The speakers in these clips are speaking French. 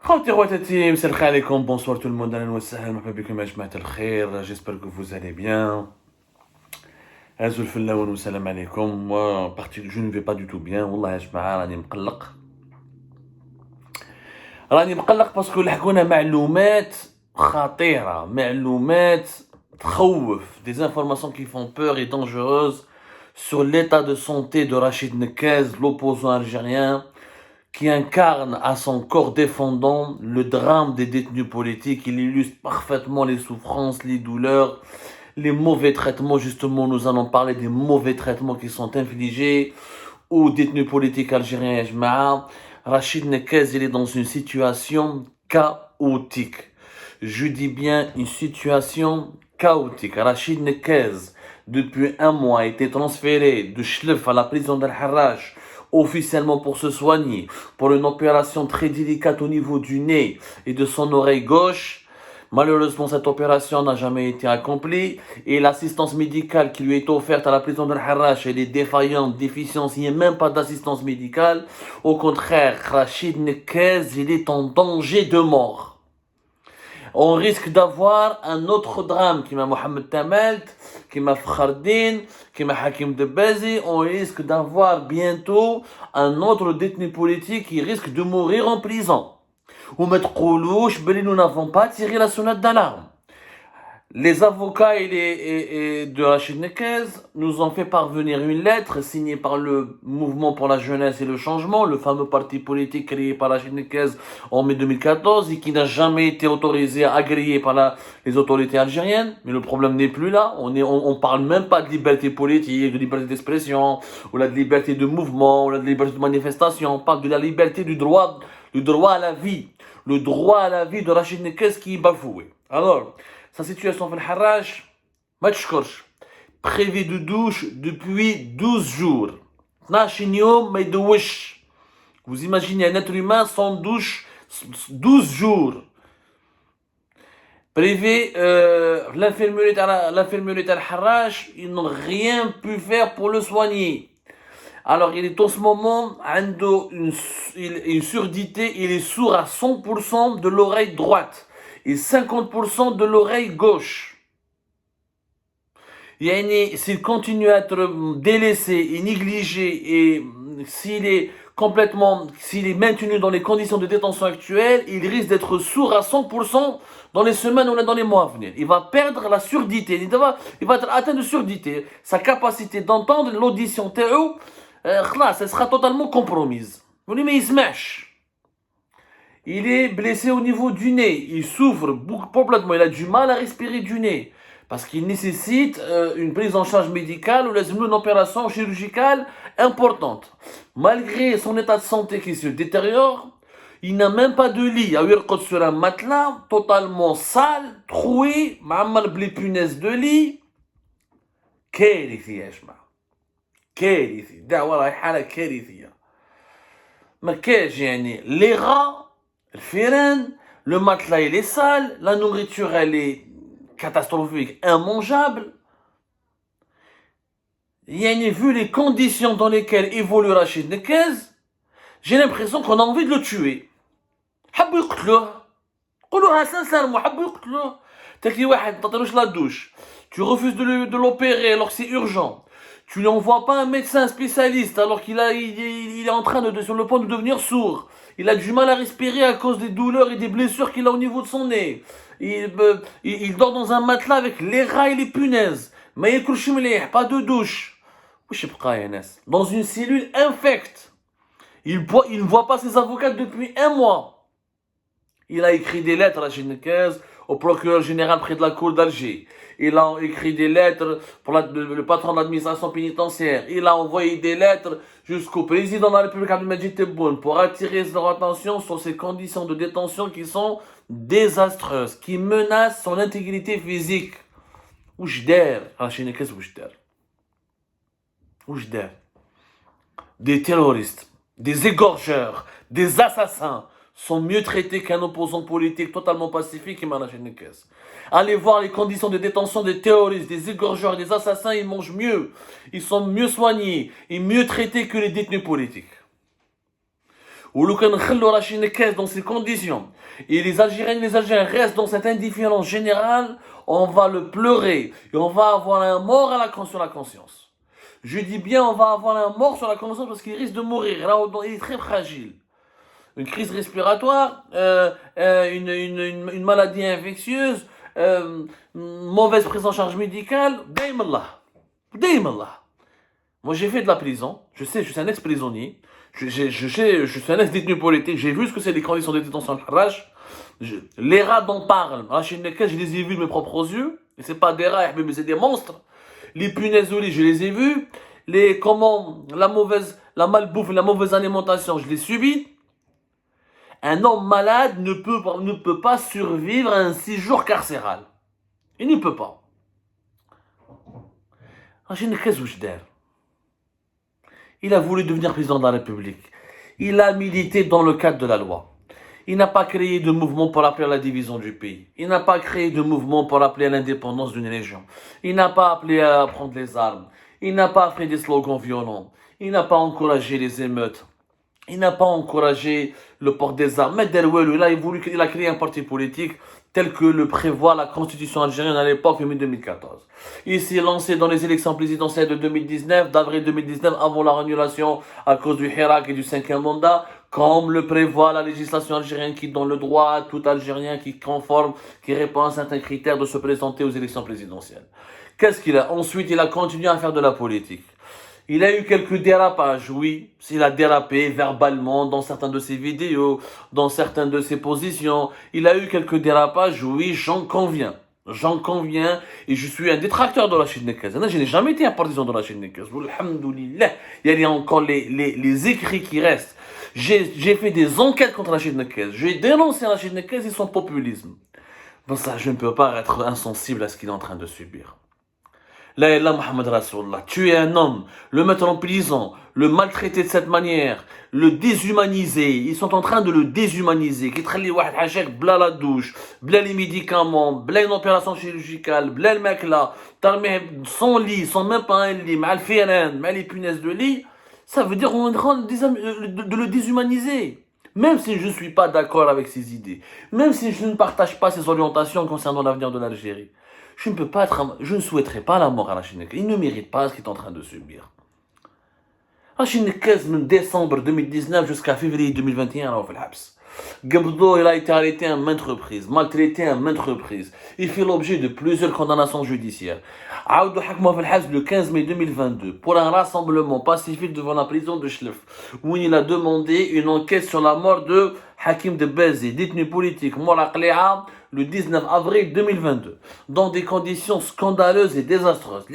خوتي خواتاتي مساء الخير عليكم بونسوار tout le monde اهلا وسهلا مرحبا بكم يا جماعه الخير جيسبر que vous allez bien هازو الفلاون والسلام عليكم بارتي جو ne vais pas du tout bien والله يا جماعه راني مقلق باسكو لحقونا معلومات خطيره معلومات تخوف des informations qui font peur et dangereuses sur l'état de santé de Rachid Nekez, l'opposant algérien qui incarne à son corps défendant le drame des détenus politiques. Il illustre parfaitement les souffrances, les douleurs, les mauvais traitements. Justement, nous allons parler des mauvais traitements qui sont infligés aux détenus politiques algériens. Rachid Nekez, il est dans une situation chaotique. Je dis bien une situation chaotique. Rachid Nekez, depuis un mois, a été transféré de Chlef à la prison d'Al-Harrach, officiellement pour se soigner, pour une opération très délicate au niveau du nez et de son oreille gauche. Malheureusement, cette opération n'a jamais été accomplie et l'assistance médicale qui lui est offerte à la prison d'Al-Harrach, elle est défaillante, déficiente, il n'y a même pas d'assistance médicale. Au contraire, Rachid Nekez, il est en danger de mort. On risque d'avoir un autre drame qui m'a Mohamed Tamelt, qui m'a Fkhardin, qui m'a Hakim Debazi. On risque d'avoir bientôt un autre détenu politique qui risque de mourir en prison. Ou mettre Koulouch, nous n'avons pas tiré la sonnette d'alarme. Les avocats et de Rachid Nekez nous ont fait parvenir une lettre signée par le Mouvement pour la Jeunesse et le Changement, le fameux parti politique créé par Rachid Nekez en mai 2014 et qui n'a jamais été autorisé, agréé par les autorités algériennes. Mais le problème n'est plus là. On parle même pas de liberté politique, de liberté d'expression, ou de liberté de mouvement, ou de liberté de manifestation. On parle de la liberté du droit à la vie. Le droit à la vie de Rachid Nekez qui est bafoué. Alors, sa situation في الحراج ما تشكرش. Privé de douche depuis 12 jours. 12 يوم ما يدوش. Vous imaginez un être humain sans douche 12 jours. Privé, l'infirmerie d'Al-Harrach, ils n'ont rien pu faire pour le soigner. Alors, il est en ce moment une surdité, il est sourd à 100% de l'oreille droite et 50% de l'oreille gauche. S'il continue à être délaissé et négligé et s'il est maintenu dans les conditions de détention actuelles, il risque d'être sourd à 100% dans les semaines ou dans les mois à venir. Il va perdre la surdité, il va être atteint de surdité. Sa capacité d'entendre l'audition elle sera totalement compromise. Mais il se mâche. Il est blessé au niveau du nez. Il souffre complètement. Il a du mal à respirer du nez. Parce qu'il nécessite une prise en charge médicale ou une opération chirurgicale importante. Malgré son état de santé qui se détériore, il n'a même pas de lit. Il est sur un matelas totalement sale, troué, معمر بلي punaises de lit. كارثي يا جماعة. كارثي. دعوة راهي حالة كارثية. ما كاش يعني les rats, le féren, le matelas il est sale, la nourriture elle est catastrophique, immangeable. Vu les conditions dans lesquelles évolue Rachid Nekez, j'ai l'impression qu'on a envie de le tuer. حبوا يقتلوه. قولوها sincèrement, حبوا يقتلوه. تاكلي واحد ما تعطيلوش la douche. Tu refuses de l'opérer alors que c'est urgent. Tu lui envoies pas un médecin spécialiste alors qu'il est en train sur le point de devenir sourd. Il a du mal à respirer à cause des douleurs et des blessures qu'il a au niveau de son nez. Il dort dans un matelas avec les rats et les punaises. ما ياكلش مليح, pas de douche. واش بقى يا ناس? Dans une cellule infecte. Il ne voit pas ses avocats depuis un mois. Il a écrit des lettres à Nekez, au procureur général près de la cour d'Alger. Il a écrit des lettres pour le patron de l'administration pénitentiaire. Il a envoyé des lettres jusqu'au président de la République Abdelmadjid Tebboune pour attirer leur attention sur ces conditions de détention qui sont désastreuses, qui menacent son intégrité physique. Ouch der, Rachid Nekez, ouch der. Ouch der. Des terroristes, des égorgeurs, des assassins sont mieux traités qu'un opposant politique totalement pacifique qui m'a Rachid Nekez. Allez voir les conditions de détention des terroristes, des égorgeurs, des assassins, ils mangent mieux. Ils sont mieux soignés et mieux traités que les détenus politiques. Ou le can nkhellou Rachid Nekez dans ces conditions, et les Algériens restent dans cette indifférence générale, on va le pleurer, et on va avoir un mort sur la conscience. Je dis bien, on va avoir un mort sur la conscience parce qu'il risque de mourir, là, il est très fragile. Une crise respiratoire, une maladie infectieuse, mauvaise prise en charge médicale, Daimallah. Moi j'ai fait de la prison, je sais, je suis un ex-prisonnier, je suis un ex-détenu politique, j'ai vu ce que c'est les conditions de détention à Harrach. Les rats dont parle Rachid Nekez, je les ai vus de mes propres yeux, et c'est pas des rats, mais c'est des monstres. Les punaises au lit, je les ai vus, la malbouffe, la mauvaise alimentation, je l'ai subi. Un homme malade ne peut pas survivre à un 6 jours carcéral. Il ne peut pas. Rachid Nekez Oujdar, il a voulu devenir président de la République. Il a milité dans le cadre de la loi. Il n'a pas créé de mouvement pour appeler à la division du pays. Il n'a pas créé de mouvement pour appeler à l'indépendance d'une région. Il n'a pas appelé à prendre les armes. Il n'a pas fait des slogans violents. Il n'a pas encouragé les émeutes. Il n'a pas encouragé le port des armes. Mais Derouelou, il a créé un parti politique tel que le prévoit la constitution algérienne à l'époque, en 2014. Il s'est lancé dans les élections présidentielles de 2019, d'avril 2019, avant la renulation à cause du Hirak et du 5e mandat, comme le prévoit la législation algérienne qui donne le droit à tout Algérien qui répond à certains critères de se présenter aux élections présidentielles. Qu'est-ce qu'il a? Ensuite, il a continué à faire de la politique. Il a eu quelques dérapages, oui. Il a dérapé verbalement dans certaines de ses vidéos, dans certaines de ses positions. Il a eu quelques dérapages, oui, j'en conviens. Et je suis un détracteur de Rachid Nekez. Je n'ai jamais été un partisan de Rachid Nekez. Alhamdoulilah. Il y a encore les écrits qui restent. J'ai fait des enquêtes contre Rachid Nekez. J'ai dénoncé Rachid Nekez et son populisme. Bon, ça, je ne peux pas être insensible à ce qu'il est en train de subir. La ilaha Muhammad Rasulullah, tuer un homme, le mettre en prison, le maltraiter de cette manière, le déshumaniser, ils sont en train de le déshumaniser, qui traîne bla la douche, bla les médicaments, bla une opération chirurgicale, bla le mec là, sans lit, sans même pas un lit, mal féren, mal les punaises de lit, ça veut dire qu'on est en train de le déshumaniser. Même si je ne suis pas d'accord avec ses idées, même si je ne partage pas ses orientations concernant l'avenir de l'Algérie, je ne souhaiterais pas la mort à Rachid Nekez. Il ne mérite pas ce qu'il est en train de subir. Rachid Nekez, de décembre 2019 jusqu'à février 2021, il a été arrêté à maintes reprises, maltraité à maintes reprises. Il fait l'objet de plusieurs condamnations judiciaires. Le 15 mai 2022, pour un rassemblement pacifique devant la prison de Chlef, où il a demandé une enquête sur la mort de Hakim Debbazi, détenu politique, mort à Qléa, le 19 avril 2022, dans des conditions scandaleuses et désastreuses.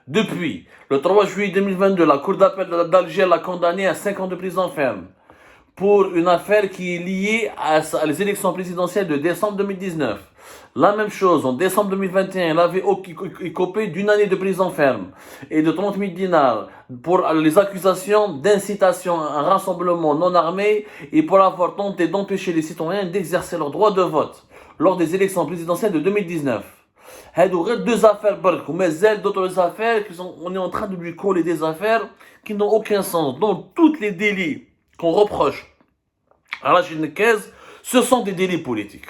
Depuis le 3 juillet 2022, la Cour d'appel d'Alger l'a condamné à 5 ans de prison ferme pour une affaire qui est liée à les élections présidentielles de décembre 2019. La même chose, en décembre 2021, il avait écopé d'une année de prison ferme et de 30 000 dinars pour les accusations d'incitation à un rassemblement non armé et pour avoir tenté d'empêcher les citoyens d'exercer leur droit de vote lors des élections présidentielles de 2019. Deux affaires, mais d'autres affaires, on est en train de lui coller des affaires qui n'ont aucun sens. Donc, tous les délits qu'on reproche à Rachid Nekez, ce sont des délits politiques.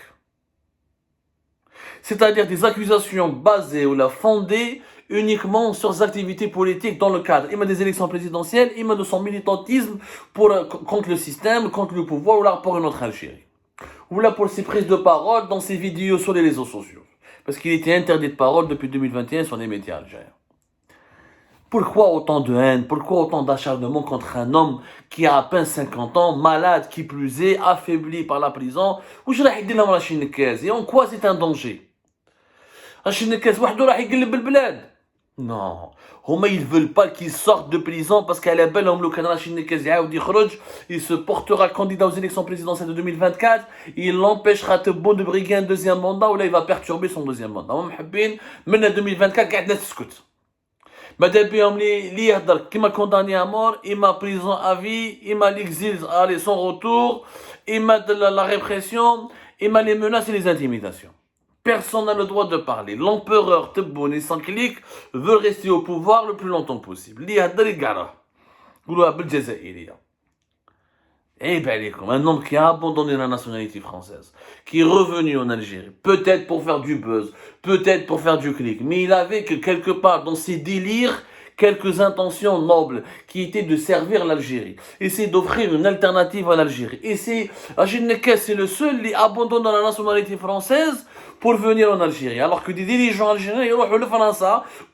C'est-à-dire des accusations basées ou fondées uniquement sur des activités politiques dans le cadre des élections présidentielles, de son militantisme contre le système, contre le pouvoir, ou là pour une autre Algérie. Ou là pour ses prises de parole dans ses vidéos sur les réseaux sociaux. Parce qu'il était interdit de parole depuis 2021 sur les médias algériens. Pourquoi autant de haine? Pourquoi autant d'acharnement contre un homme qui a à peine 50 ans, malade, qui plus est, affaibli par la prison? Et en quoi c'est un danger? Rachid Nekez, non, ils veulent pas qu'il sorte de prison parce qu'elle est belle, il se portera candidat aux élections présidentielles de 2024, il l'empêchera de briguer un deuxième mandat ou là il va perturber son deuxième mandat. Maintenant 2024, qui m'a condamné à mort, il m'a prison à vie, il m'a l'exil sans retour, il m'a la répression, il m'a les menaces et les intimidations. Personne n'a le droit de parler. L'empereur Tebboune et Sanklik veut rester au pouvoir le plus longtemps possible. قولوها بالجزائرية. عيب عليكم. Un homme qui a abandonné la nationalité française, qui est revenu en Algérie, peut-être pour faire du buzz, peut-être pour faire du clic, mais il avait que quelque part dans ses délires quelques intentions nobles qui étaient de servir l'Algérie, essayer d'offrir une alternative à l'Algérie. Et c'est Rachid Nekes, c'est le seul qui abandonne la nationalité française pour venir en Algérie. Alors que des dirigeants algériens, ils vont le France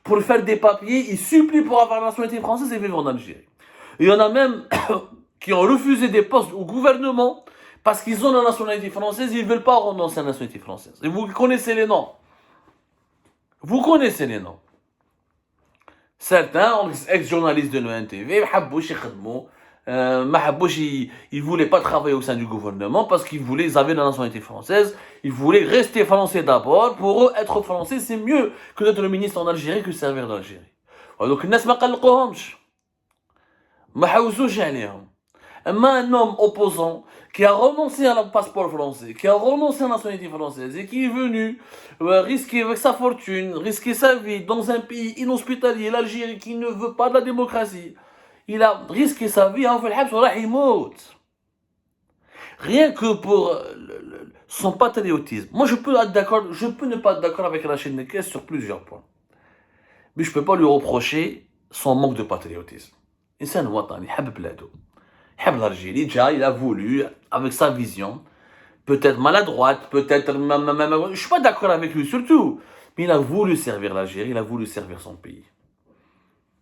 pour faire des papiers, ils supplient pour avoir la nationalité française et vivre en Algérie. Il y en a même qui ont refusé des postes au gouvernement parce qu'ils ont la nationalité française, ils ne veulent pas renoncer à la nationalité française. Et vous connaissez les noms. Vous connaissez les noms. Certains, ex-journalistes de l'ONTV, ils ne voulaient pas travailler au sein du gouvernement parce ils avaient la nationalité française, ils voulaient rester français d'abord. Pour eux, être français, c'est mieux que d'être le ministre en Algérie que servir d'Algérie. Donc, الناس ما قلقوهمش. ما حوسوش عليهم. Un homme opposant qui a renoncé à un passeport français, qui a renoncé à la nationalité française et qui est venu risquer avec sa fortune, risquer sa vie dans un pays inhospitalier, l'Algérie, qui ne veut pas de la démocratie. Il a risqué sa vie en fait rien que pour son patriotisme. Moi, je peux ne pas être d'accord avec Rachid Nekes sur plusieurs points. Mais je ne peux pas lui reprocher son manque de patriotisme. إنسان وطني يحب بلاده. l'Algérie, déjà, il a voulu, avec sa vision, peut-être maladroite, peut-être... Je ne suis pas d'accord avec lui, surtout. Mais il a voulu servir l'Algérie, il a voulu servir son pays.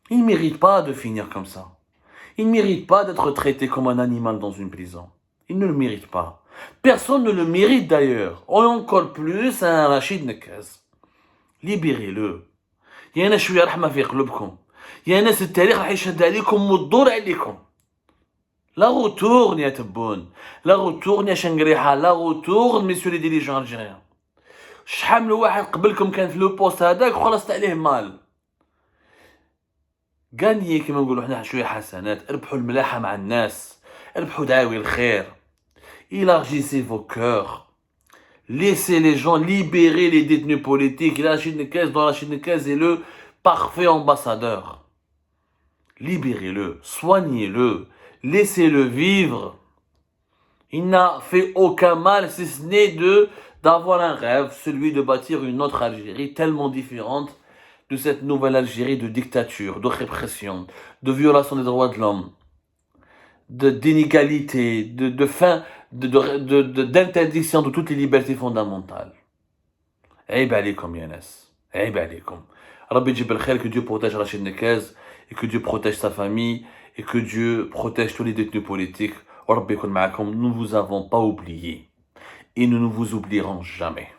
Il ne mérite pas de finir comme ça. Il ne mérite pas d'être traité comme un animal dans une prison. Il ne le mérite pas. Personne ne le mérite d'ailleurs. Et encore plus un Rachid Nekes. Libérez-le. يا ناس شوية رحمة في قلوبكم. يا ناس التاريخ راح يشهد عليكم وتدور عليكم. La retourne, ya Tebboune. La retourne, ya Shangriha. La retourne, messieurs les dirigeants algériens. شحال من واحد قبلكم كان في لو بوست هذاك وخلصت عليه مال. غانيي كيما نقولوا حنا شويه حسنات، ربحوا الملاحه مع الناس، ربحوا دعاوي الخير. Élargissez vos cœurs. Laissez les gens libérer les détenus politiques. Et Rachid Nekes, dont Rachid Nekes est le parfait ambassadeur. Libérez-le, soignez-le. Laissez-le vivre. Il n'a fait aucun mal, si ce n'est d'avoir un rêve, celui de bâtir une autre Algérie tellement différente de cette nouvelle Algérie de dictature, de répression, de violation des droits de l'homme, d'inégalité, d'interdiction de toutes les libertés fondamentales. عيب عليكم يا ناس. عيب عليكم. ربي يجيب الخير, que Dieu protège Rachid Nekes et que Dieu protège sa famille. Et que Dieu protège tous les détenus politiques. Nous ne vous avons pas oublié. Et nous ne vous oublierons jamais.